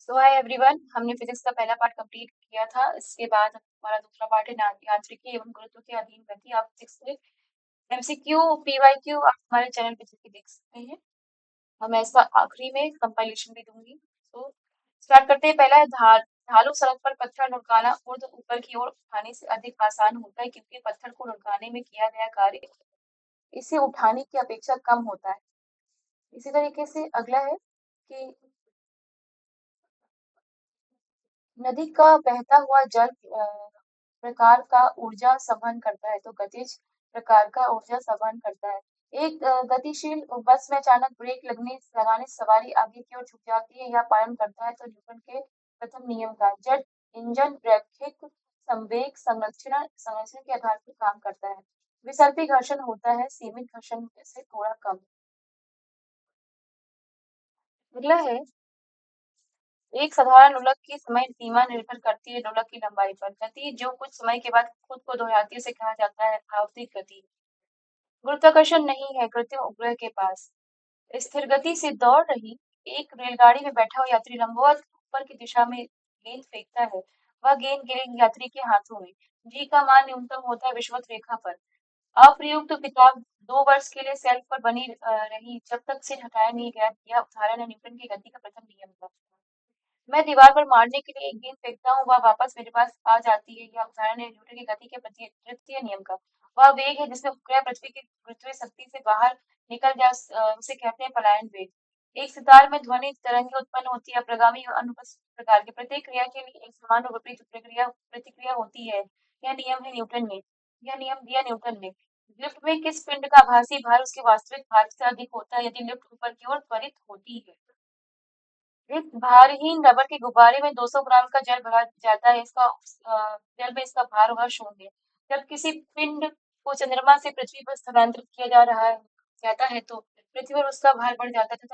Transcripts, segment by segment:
सो hi everyone, हमने physics का पहला पार्ट कंप्लीट किया था। इसके बाद हमारा दूसरा पार्ट है यांत्रिकी एवं गुरुत्व के अधीन गति। आप फिजिक्स में एमसीक्यू पीवाईक्यू आप हमारे चैनल पे जाके देख सकते हैं, और मैं इसका आखिरी में कंपाइलेशन भी दूंगी। तो स्टार्ट करते हैं। पहला है ढालू सड़क पर पत्थर लुढ़काना ऊर्ध्व ऊपर की ओर उठाने से अधिक आसान होता है, क्योंकि पत्थर को लुढ़काने में किया गया कार्य इसे उठाने की अपेक्षा कम होता है। इसी तरीके से अगला है कि नदी का बहता हुआ जल प्रकार का ऊर्जा संवहन करता है, तो गतिज प्रकार का ऊर्जा संवहन करता है। एक गतिशील बस में अचानक ब्रेक लगाने से सवारी आगे की ओर झुक जाती है या पालन करता है, तो न्यूटन के प्रथम नियम का जेट इंजन रैखिक संवेग संरक्षण के आधार पर काम करता है। विसर्पी घर्षण होता है, सीमित घर्षण से थोड़ा कम। अगला है, एक साधारण लोलक की समय सीमा निर्भर करती है लोलक की लंबाई पर। गति जो कुछ समय के बाद खुद को दोहराती है उसे कहा जाता है आवधिक गति। गुरुत्वाकर्षण नहीं है कृत्रिम उपग्रह के पास। स्थिर गति से दौड़ रही एक रेलगाड़ी में बैठा हुआ यात्री लंबवत ऊपर की दिशा में गेंद फेंकता है। वह गेंद गिरेगी यात्री के हाथों में। जी का मान न्यूनतम होता है विषुवत रेखा पर। अप्रयुक्त किताब 2 वर्ष के लिए शेल्फ पर बनी रही जब तक से हटाया नहीं गया। यह उदाहरण है न्यूटन की गति का प्रथम नियम का। मैं दीवार पर मारने के लिए एक गेंद फेंकता हूँ, वह वापस मेरे पास आ जाती है। यह उदाहरण है न्यूटन की गति के प्रति तृतीय नियम का। वह वेग है जिसमें उपग्रह पृथ्वी की गुरुत्वीय शक्ति से बाहर निकल उसे कहते हैं पलायन वेग। एक सितार में ध्वनि तरंगें उत्पन्न होती है अप्रगामी और अनुपस्थित प्रकार की। प्रत्येक क्रिया के लिए एक समान और विपरीत प्रतिक्रिया होती है। यह नियम है न्यूटन ने यह नियम दिया न्यूटन ने। लिफ्ट में किस पिंड का आभासी भार उसके वास्तविक भार से अधिक होता है यदि लिफ्ट ऊपर की ओर त्वरित होती है? एक भारहीन रबर के गुब्बारे में 200 ग्राम का जल भरा जाता है। जल में इसका भार होगा 0। जब किसी पिंड को चंद्रमा से पृथ्वी पर स्थानांतरित किया जाता है, तो पृथ्वी पर उसका भार बढ़ जाता है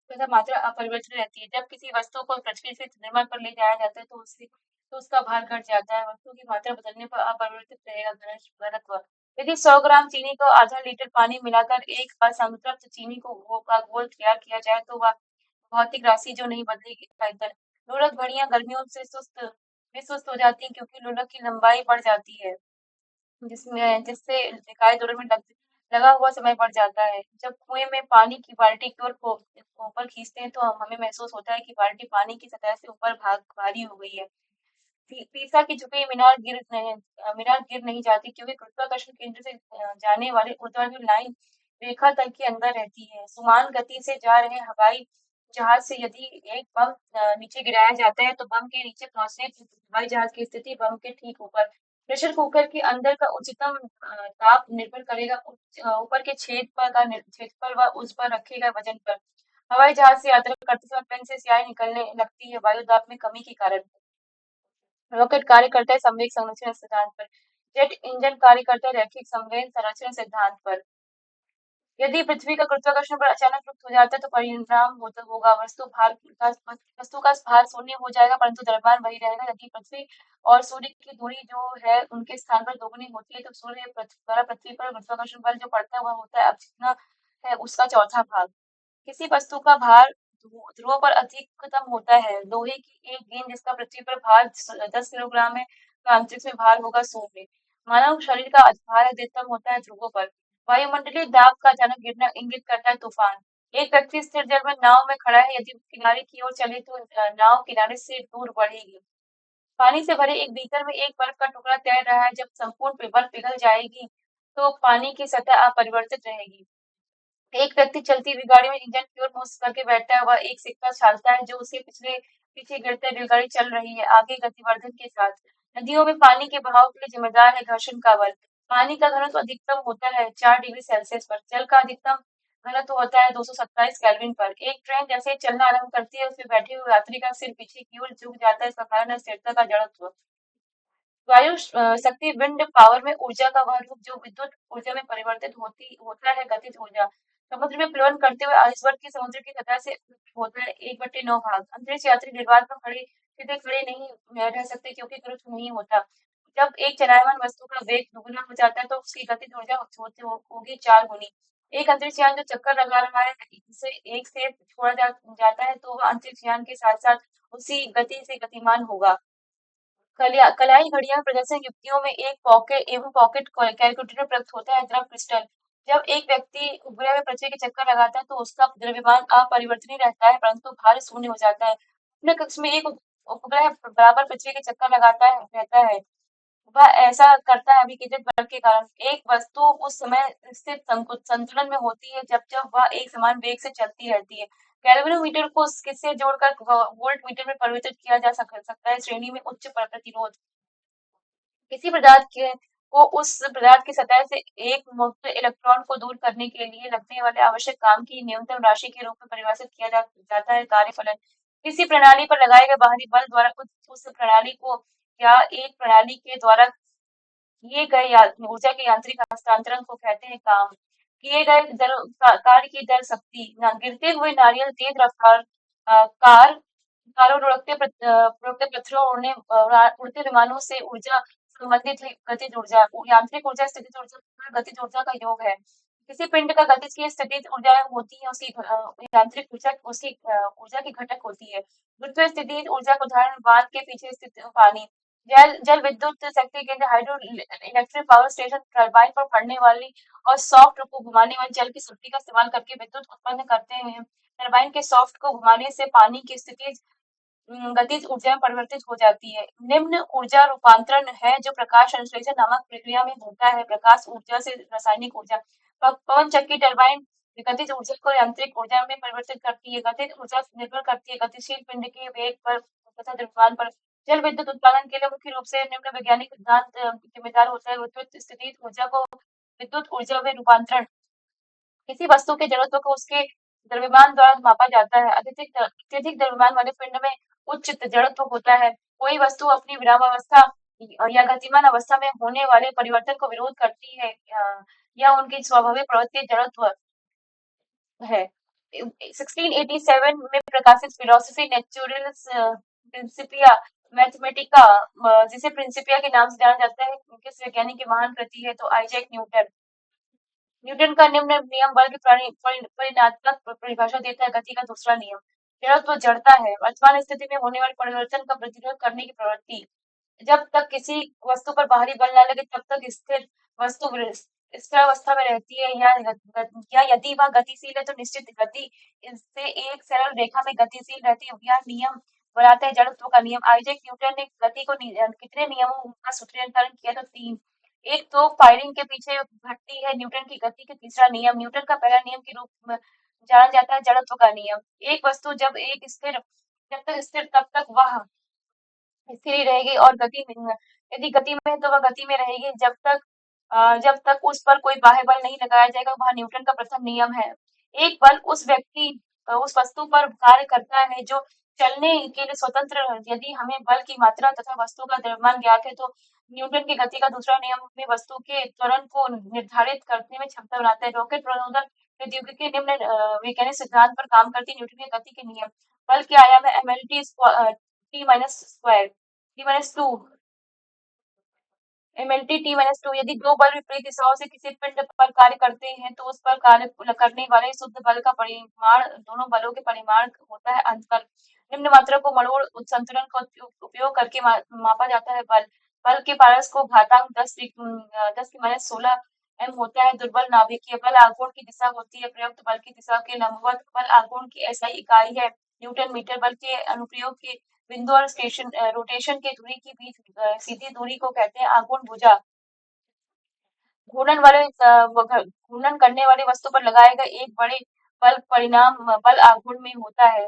तथा मात्रा अपरिवर्तित रहती है। जब किसी वस्तु को पृथ्वी से चंद्रमा पर ले जाया जाता है, तो उसका भार घट जाता है। वस्तु की मात्रा बदलने पर अपरिवर्तित रहेगा घनत्व। यदि 100 ग्राम चीनी को आधा लीटर पानी मिलाकर एक असंतृप्त चीनी का घोल तैयार किया जाए, तो वह भौतिक राशि जो नहीं बदलेगी पाइथन। लोलक घड़ियां गर्मियों से सुस्त हो जाती हैं, क्योंकि लोलक की लंबाई बढ़ जाती है, जिससे निकाय दोलन में लगा हुआ समय बढ़ जाता है। जब कुएं में पानी की बाल्टी की ओर ऊपर खींचते हैं, तो हमें महसूस होता है कि बाल्टी पानी की सतह से ऊपर भारी हो गई है। पीसा की झुकी मीनार गिर नहीं जाती, क्योंकि गुरुत्वाकर्षण केंद्र से जाने वाली ऊर्ध्वाधर लाइन रेखा तल के अंदर रहती है। समान गति से जा रहे हवाई जहाज से यदि एक बम नीचे गिराया जाता है, तो बम के नीचे पहुंचने हवाई जहाज की स्थिति बम के ठीक ऊपर। प्रेशर कुकर के अंदर का उच्चतम ताप निर्भर करेगा ऊपर के क्षेत्रफल व उस पर रखे गए वजन पर। हवाई जहाज से यात्रा करते समय पेन से स्याही निकलने लगती है वायु दाब में कमी के कारण। रॉकेट कार्य करता है संवेग संरक्षण सिद्धांत पर। जेट इंजन कार्य करता है रैखिक संवेग संरक्षण सिद्धांत पर। यदि पृथ्वी का गुरुत्वाकर्षण बल अचानक लुप्त हो जाता है, तो परिणाम होगा वस्तु का भार शून्य हो जाएगा, परंतु द्रव्यमान वही रहेगा। यदि पृथ्वी और सूर्य की दूरी जो है उनके स्थान पर दोगुनी होती है, तो सूर्य द्वारा पृथ्वी पर गुरुत्वाकर्षण बल जो पड़ता है वह होता है अब जितना है उसका चौथा भाग। किसी वस्तु का भार ध्रुव पर अधिकतम होता है। लोहे की एक गेंद जिसका पृथ्वी पर भार 10 किलोग्राम है, का अंतरिक्ष में भार होगा 0। मानव शरीर का भार अधिकतम होता है ध्रुवों पर। वायुमंडलीय दाब का अचानक गिरना इंगित करता है तूफान। एक व्यक्ति स्थिर जल में नाव में खड़ा है, यदि किनारे की ओर चले तो नाव किनारे से दूर बढ़ेगी। पानी से भरे एक बीकर में एक बर्फ का टुकड़ा तैर रहा है। जब संपूर्ण बर्फ पिघल जाएगी, तो पानी की सतह अपरिवर्तित रहेगी। एक व्यक्ति चलती हुई गाड़ी में इंजन की ओर मुंह करके बैठता है। वह एक सिक्का छालता है जो उसके पीछे गिरते रेलगाड़ी चल रही है आगे गतिवर्धन के साथ। नदियों में पानी के बहाव के लिए जिम्मेदार है घर्षण का बल। पानी का घनत्व अधिकतम होता है 4 डिग्री सेल्सियस पर। जल का अधिकतम घनत्व होता है 227 केल्विन पर। एक ट्रेन जैसे ही चलना आरंभ करती है, उसमें बैठे हुए यात्री का सिर पीछे की ओर झुक जाता है। इसका कारण है स्थिरता का जड़त्व। वायु शक्ति विंड पावर में ऊर्जा का वह रूप जो विद्युत ऊर्जा में परिवर्तित होता है गतिज ऊर्जा। समुद्र में प्लवन करते हुए आइसबर्ग की समुद्र की सतह से होता है 1/9 भाग। अंतरिक्ष यात्री निर्वात पर सीधे खड़े नहीं रह सकते, क्योंकि गुरुत्व नहीं होता। जब एक चलायमान वस्तु का वेग दुगुना हो जाता है, तो उसकी गतिज ऊर्जा होगी 4 गुनी। एक अंतरिक्ष यान जो चक्कर लगा रहा है, इसे एक से छोड़ा जाता है तो वह अंतरिक्ष यान के साथ-साथ उसी गति से गतिमान होगा। कलाई घड़ियां प्रदर्शन युक्तियों में एक पॉकेट कैलकुलेटर प्रयुक्त होता है द्रव क्रिस्टल। जब एक व्यक्ति उपग्रह में पृथ्वी के चक्कर लगाता है तो उसका द्रव्यमान अपरिवर्तनीय रहता है परंतु भार शून्य हो जाता है। अपने कक्ष में एक उपग्रह बराबर पृथ्वी के चक्कर लगाता है रहता है। वह ऐसा करता है अभिकेंद्रित बल के कारण। एक वस्तु उस समय स्थित संतुलन में होती है जब वह एक समान वेग से चलती रहती है। गैल्वेनोमीटर को किससे जोड़कर वोल्ट मीटर में परिवर्तित किया जा सकता है श्रेणी में उच्च प्रतिरोध। किसी पदार्थ के को उस पदार्थ की सतह से एक मुक्त इलेक्ट्रॉन को दूर करने के लिए लगने वाले आवश्यक काम की न्यूनतम राशि के रूप में परिभाषित किया जाता है कार्यफलन। किसी प्रणाली पर लगाए गए बाहरी बल द्वारा उस प्रणाली को या एक प्रणाली के द्वारा किए गए ऊर्जा के यांत्रिक हस्तांतरण को कहते हैं काम। किए गए कार्य की दर शक्ति। गिरते हुए नारियल तेज रफ्तार कार कारों उड़ते पत्थरों उड़ते विमानों से ऊर्जा संबंधित है गतिज ऊर्जा। यांत्रिक ऊर्जा स्थितिज ऊर्जा और गतिज ऊर्जा का योग है। किसी पिंड का गतिज की स्थितिज ऊर्जा होती है उसकी यांत्रिक ऊर्जा उसकी ऊर्जा की घटक होती है। गुरुत्व स्थितिज ऊर्जा का उदाहरण बांध के पीछे स्थित पानी। जल जल विद्युत शक्ति केंद्र hydro electric power station turbine पर पड़ने वाली और सॉफ्ट को घुमाने वाली जल की शक्ति का इस्तेमाल करके विद्युत उत्पन्न करते हैं। टरबाइन के सॉफ्ट को घुमाने से पानी की स्थिति गतिज ऊर्जा में परिवर्तित हो जाती है। निम्न ऊर्जा रूपांतरण है जो प्रकाश संश्लेषण नामक प्रक्रिया में होता है। प्रकाश ऊर्जा से रासायनिक ऊर्जा। पवन चक्की टरबाइन गतिज ऊर्जा को यांत्रिक ऊर्जा में परिवर्तित करती है। गतिज ऊर्जा निर्भर करती है गतिशील पिंड के वेग पर तथा द्रव्यमान पर। जल विद्युत उत्पादन के लिए मुख्य रूप से निम्न वैज्ञानिक सिद्धांत जिम्मेदार होता है। विद्युत स्थितिज ऊर्जा को विद्युत ऊर्जा में रूपांतरण। किसी वस्तु के जड़त्व को उसके द्रव्यमान द्वारा मापा जाता है। अत्यधिक द्रव्यमान वाले पिंड में उच्च जड़त्व होता है। कोई वस्तु अपनी विरामावस्था या गतिमान अवस्था में होने वाले परिवर्तन को विरोध करती है या उनकी स्वाभाविक प्रवृत्ति जड़त्व है। 1687 में प्रकाशित फिलोसफी नेचुरल्स प्रिंसिपिया मैथमेटिका जिसे प्रिंसिपिया के नाम से जाना जाता है किस वैज्ञानिक की महान कृति है तो आइजैक न्यूटन। न्यूटन का निम्न नियम बल की परिणात्मक परिभाषा देता है। गति का दूसरा नियम। जड़त्व जड़ता है वर्तमान स्थिति में होने वाले परिवर्तन का प्रतिरोध करने की प्रवृत्ति। जब तक किसी वस्तु पर बाहरी बल न लगे तब तक स्थिर वस्तु स्थिर अवस्था में रहती है या यदि वह गतिशील है तो निश्चित गति इससे एक सरल रेखा में गतिशील रहती है। यह नियम बनाता है जड़त्व का नियम। आइजैक न्यूटन ने गति को कितने नियमों का सूत्रीकरण किया तो 3। एक तो फायरिंग के पीछे घटती है न्यूटन की गति के तीसरा नियम। न्यूटन का पहला नियम के रूप में जाना जाता है जड़त्व का नियम। एक वस्तु जब तक स्थिर तब तक वह स्थिर ही रहेगी और यदि गति में है तो वह गति में रहेगी जब तक उस पर कोई बाह्य बल नहीं लगाया जाएगा। वह न्यूटन का प्रथम नियम है। एक बल उस वस्तु पर कार्य करता है जो चलने के लिए स्वतंत्र है। यदि हमें बल की मात्रा तथा वस्तु का द्रव्यमान ज्ञात है तो न्यूटन की गति का दूसरा नियम में वस्तु के त्वरण को निर्धारित करने में क्षमता बनाता है। रॉकेट प्रणोदन प्रौद्योगिकी निम्न वैज्ञानिक सिद्धांत पर काम करती है। न्यूटन की गति के नियम। बल के आयाम है mlt t minus square t minus 2 mlt t minus 2। यदि दो बल विपरीत दिशाओं से किसी पिंड पर कार्य करते हैं तो उस पर कार्य करने वाले शुद्ध बल का परिमाण दोनों बलों के परिमाण होता है अंतर। निम्न मात्रा को मरोड़ संतुलन का उपयोग करके मापा जाता है। बल के पारस को घातांक 10 की माइनस 16 m होता है। दुर्बल नाभिकीय बल आघूर्ण की दिशा होती है। प्रयुक्त बल की दिशा के लंबवत बल आघूर्ण की SI इकाई है न्यूटन मीटर। बल के अनुप्रयोग के बिंदु और रोटेशन के दूरी के बीच सीधी दूरी को कहते हैं आघूर्ण भुजा। घूर्णन करने वाली वस्तु पर लगाए गए एक बड़े बल परिणाम बल आघूर्ण में होता है।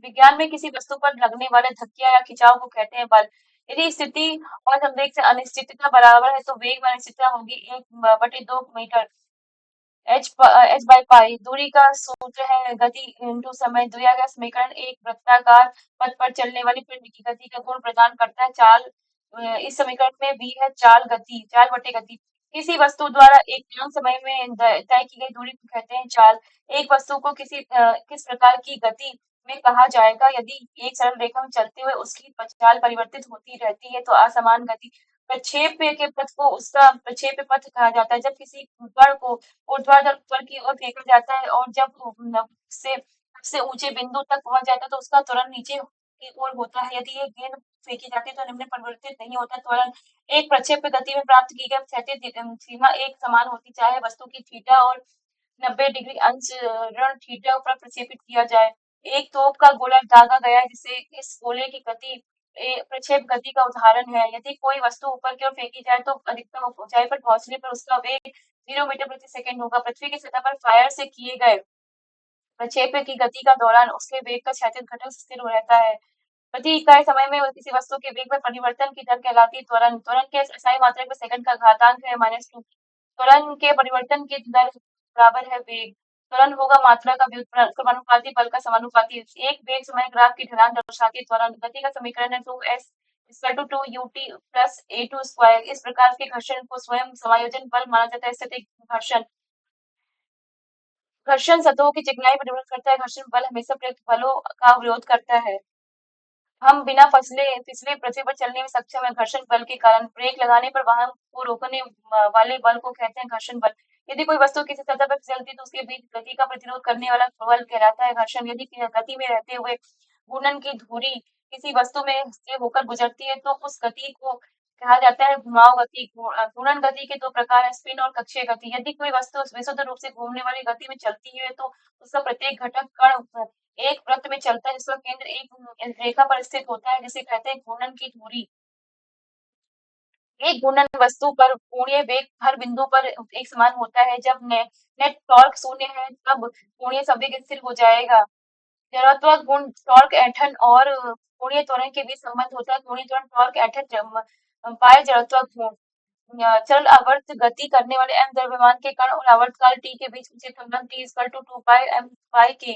विज्ञान में किसी वस्तु पर लगने वाले धक्के या खिंचाव को कहते हैं बल। यदि स्थिति और संवेग से अनिश्चितता बराबर है तो वेग में अनिश्चितता होगी 1/2 मीटर h बाई पाई। दूरी का सूत्र है गति इंटू समय। दिया गया समीकरण एक वृत्ताकार पथ पर चलने वाली पिंड की गति का गुण प्रदान करता है। चाल इस समीकरण में v है चाल बटे गति। किसी वस्तु द्वारा एक नियत समय में तय की गई दूरी को कहते हैं चाल। एक वस्तु को किस प्रकार की गति में कहा जाएगा। यदि एक सरल रेखा में चलते हुए उसकी चाल परिवर्तित होती रहती है तो असमान गति। प्रक्षेप के पथ को उसका प्रक्षेप पथ कहा जाता है। जब किसी कण को ऊर्ध्वाधर पर की ओर फेंका जाता है और जब सबसे ऊंचे बिंदु तक पहुंच जाता है तो उसका त्वरण नीचे की ओर होता है। यदि ये गेंद फेंकी जाती है तो निम्न परिवर्तित नहीं होता त्वरण। एक प्रक्षेप गति में प्राप्त की गई क्षैतिज सीमा एक समान होती चाहे वस्तु की थीटा और 90 डिग्री अंश ऋण थीटा पर प्रक्षेपित किया जाए। एक तोप का गोला दागा गया है जिसे इस गोले की गति प्रक्षेप गति का उदाहरण है। यदि कोई वस्तु ऊपर की ओर फेंकी जाए तो अधिकतम ऊंचाई पर पहुंचने पर उसका वेग 0 मीटर प्रति सेकंड होगा। पृथ्वी की सतह पर फायर से किए गए प्रक्षेप की गति का दौरान उसके वेग का क्षैतिज घटक स्थिर रहता है। प्रति इकाई समय में किसी वस्तु के वेग में परिवर्तन की दर कहलाती है त्वरण। त्वरण के SI मात्रक में सेकंड का घातांक है -2। त्वरण के परिवर्तन की दर बराबर है वेग। त्वरण होगा मात्रा का व्युत्क्रमानुपाती बल का समानुपाती। एक वेग समय ग्राफ की ढलान दर्शाती है। त्वरण गति का समीकरण है 2s = 2ut + a2 स्क्वायर। इस प्रकार के घर्षण को स्वयं समायोजन बल माना जाता है। स्थैतिक घर्षण घर्षण सतहों की चिकनाई पर निर्भर करता है। घर्षण बल हमेशा प्रयुक्त बलों का विरोध करता है। हम बिना फिसले पृथ्वी पर चलने में सक्षम है घर्षण बल के कारण। ब्रेक लगाने पर वाहन को रोकने वाले बल को कहते हैं घर्षण बल। यदि कोई वस्तु किसी सतह पर फिसलती है तो उसके बीच गति का प्रतिरोध करने वाला बल कहलाता है घर्षण। यदि गति में रहते हुए घूर्णन की धुरी किसी वस्तु में से होकर गुजरती है तो उस गति को कहा जाता है घुमाव गति। घूर्णन गति के दो प्रकार है, स्पिन और कक्षीय गति। यदि कोई वस्तु विशुद्ध रूप से घूमने वाली गति में चलती है तो उसका प्रत्येक घटक कण एक वृत्त में चलता है जिसका केंद्र एक रेखा पर स्थित होता है जिसे कहते हैं घूर्णन की धुरी। एक घूर्णन वस्तु पर कोणीय वेग हर बिंदु पर एक समान होता है। जब नेट टॉर्क शून्य है तब कोणीय संवेग स्थिर हो जाएगा। जड़त्वात्मक गुण टॉर्क ऐंठन और कोणीय त्वरण के बीच संबंध होता है। कोणीय त्वरण टॉर्क ऐंठन पाए जड़त्वात्मक गुण चल आवर्त गति करने वाले m द्रव्यमान के कण और आवर्तकाल t के बीच उचित संबंध t = 2 पाई m पाई k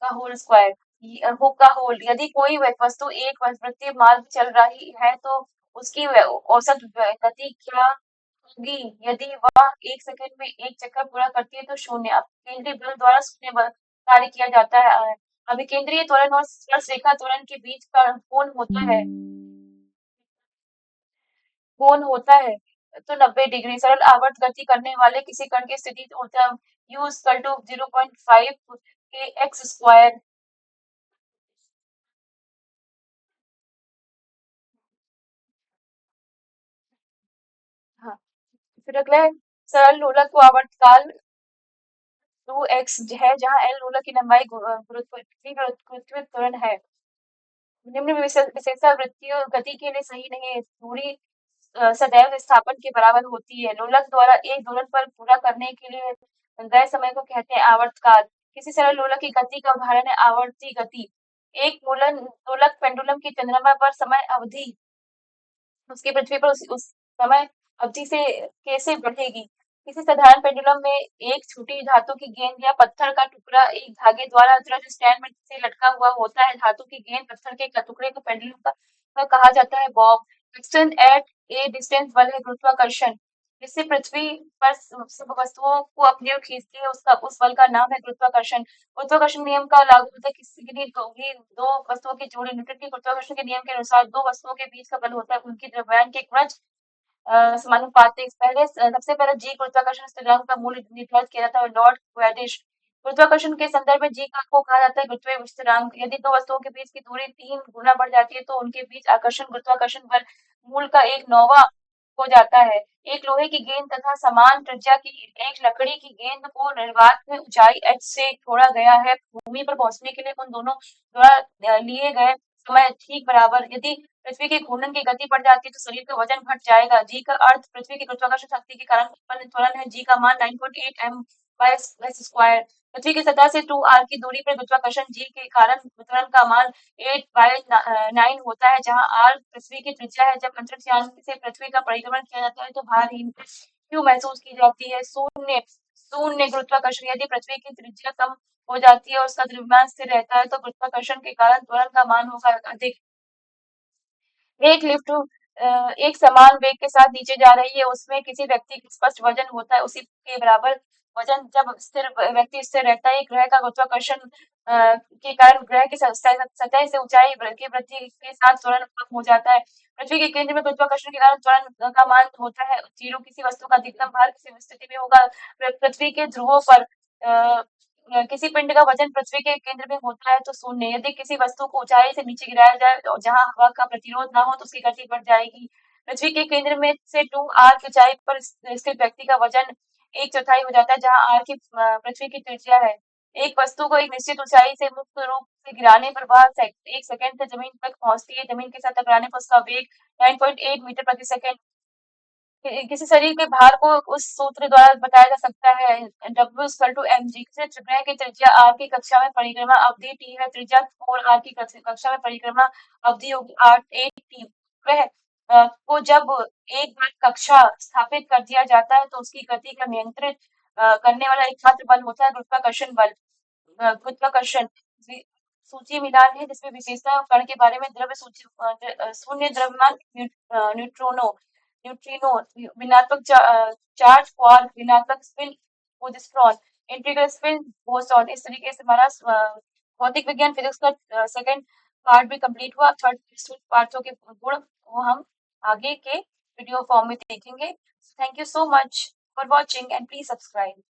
का होल स्क्वायर का होल। यदि कोई वस्तु एक वृत्तीय मार्ग चल रही है तो उसकी औसत गति क्या होगी? यदि वह 1 सेकंड में एक चक्कर पूरा करती है तो शून्य। अब केंद्रीय बल द्वारा शून्य बल कार्य किया जाता है। अभिकेंद्रीय त्वरण और स्पर्शरेखा त्वरण के बीच का कोण होता है तो 90 डिग्री। सरल आवर्त गति करने वाले किसी कण की स्थिति ऊर्जा U = 0.5 kx स्क्वायर। हाँ, फिर अगला है सरल लोलक को आवर्तकाल 2x है जहाँ L लोलक की लंबाई गुरुत्वीय त्वरण है। निम्न विशेषावृत्तीय गति के लिए सही नहीं है। दूरी सदैव विस्थापन के बराबर होती है। लोलक द्वारा एक दोलन पर पूरा करने के लिए गए समय को कहते हैं आवर्तकाल। किसी सरल लोलक की गति का उदाहरण है आवर्ती गति। एक लोलक पेंडुलम की चंद्रमा पर समय अवधि उसकी पृथ्वी पर उस समय अवधि से कैसे बढ़ेगी? किसी साधारण पेंडुलम में एक छोटी धातु की गेंद या पत्थर का टुकड़ा एक धागे द्वारा आधारित स्टैंड में से लटका हुआ होता है। धातु की गेंद पत्थर के टुकड़े को पेंडुलम का कहा जाता है bob. Extend at a distance बल है गुरुत्वाकर्षण जिससे पृथ्वी पर सब वस्तुओं को अपनी ओर खींचती है उसका उस बल का नाम है गुरुत्वाकर्षण। गुरुत्वाकर्षण नियम का लागू होता है किसी के लिए दो वस्तुओं की जोड़ी। न्यूटन के गुरुत्वाकर्षण के नियम के अनुसार दो वस्तुओं के बीच का बल होता है उनकी द्रव्यमान के गुणज समानुपातिक। सबसे पहले जी गुरुत्वाकर्षण स्थिरांक का मूल्य निर्धारित किया जाता है लॉर्ड क्वाड्रिच। गुरुत्वाकर्षण के संदर्भ में जी को कहा जाता है गुरुत्वीय स्थिरांक। यदि दो वस्तुओं के बीच की दूरी 3 गुना बढ़ जाती है तो उनके बीच आकर्षण गुरुत्वाकर्षण बल मूल का 1/9 हो जाता है। एक लोहे की गेंद तथा समान त्रिज्या की एक लकड़ी की गेंद को निर्वात में ऊंचाई h से छोड़ा गया है। भूमि पर पहुंचने के लिए उन दोनों द्वारा लिए गए समय ठीक बराबर। यदि पृथ्वी के घूर्णन की गति बढ़ जाती है तो शरीर का वजन घट जाएगा। जी का अर्थ पृथ्वी की गुरुत्वाकर्षण शक्ति के कारण उत्पन्न त्वरण है। जी का मान 9.8 m by s स्क्वायर। पृथ्वी की सतह से 2r की दूरी पर गुरुत्वाकर्षण जी के कारण त्वरण का मान 8/9 होता है जहां r पृथ्वी की त्रिज्या है। जब अंतरिक्ष यान से पृथ्वी का परिक्रमण किया जाता है तो भारहीनता क्यों महसूस की जाती है? शून्य शून्य गुरुत्वाकर्षण। यदि पृथ्वी की त्रिज्या कम हो जाती है और उसका द्रव्यमान स्थिर रहता है तो गुरुत्वाकर्षण के कारण त्वरण का मान होगा अधिक। एक लिफ्ट एक समान वेग के साथ नीचे जा रही है उसमें किसी व्यक्ति का स्पष्ट वजन होता है उसी के बराबर वजन जब व्यक्ति स्थिर रहता है। ग्रह का गुरुत्वाकर्षण के कारण ग्रह की सतह से ऊंचाई की वृद्धि के साथ त्वरण कम हो जाता है। पृथ्वी के केंद्र में गुरुत्वाकर्षण के कारण त्वरण का मान होता है 0। किसी वस्तु का अधिकतम भार किसी भी स्थिति में होगा। पृथ्वी के ध्रुवों पर किसी पिंड का वजन पृथ्वी के केंद्र में होता है तो 0। यदि किसी वस्तु को ऊंचाई से नीचे गिराया जाए और जहां हवा का प्रतिरोध ना हो तो उसकी गति बढ़ जाएगी। पृथ्वी के केंद्र में से 2r की ऊंचाई पर स्थित व्यक्ति का वजन 1/4 हो जाता है, जहां r की पृथ्वी की त्रिज्या है। एक वस्तु को एक निश्चित ऊंचाई से मुक्त रूप से गिराने पर वह 1 सेकंड से जमीन तक पहुंचती है। जमीन के साथ टकराने पर उसका वेग 9.8 मीटर प्रति सेकंड। किसी शरीर के भार को उस सूत्र द्वारा बताया जा सकता है W=mg। किसी ग्रह की त्रिज्या r की कक्षा में परिक्रमा अवधि t है। त्रिज्या 4r की कक्षा में परिक्रमा अवधि होगी 8t। वह को जब एक बार कक्षा स्थापित कर दिया जाता है तो उसकी गति का नियंत्रित करने वाला एकमात्र बल होता है गुरुत्वाकर्षण बल। गुरुत्वाकर्षण सूची मिलान है जिसमें विशेषता कण के बारे में द्रव्य सूची शून्य द्रव्यमान न्यूट्रिनो ऋणात्मक चार्ज क्वार्क ऋणात्मक spin positron integral spin boson. इस तरीके से हमारा भौतिक विज्ञान फिजिक्स का सेकंड पार्ट भी कंप्लीट हुआ। थर्ड पार्टों के गुण वो हम आगे के वीडियो फॉर्म में देखेंगे। Thank you so much for watching and please subscribe.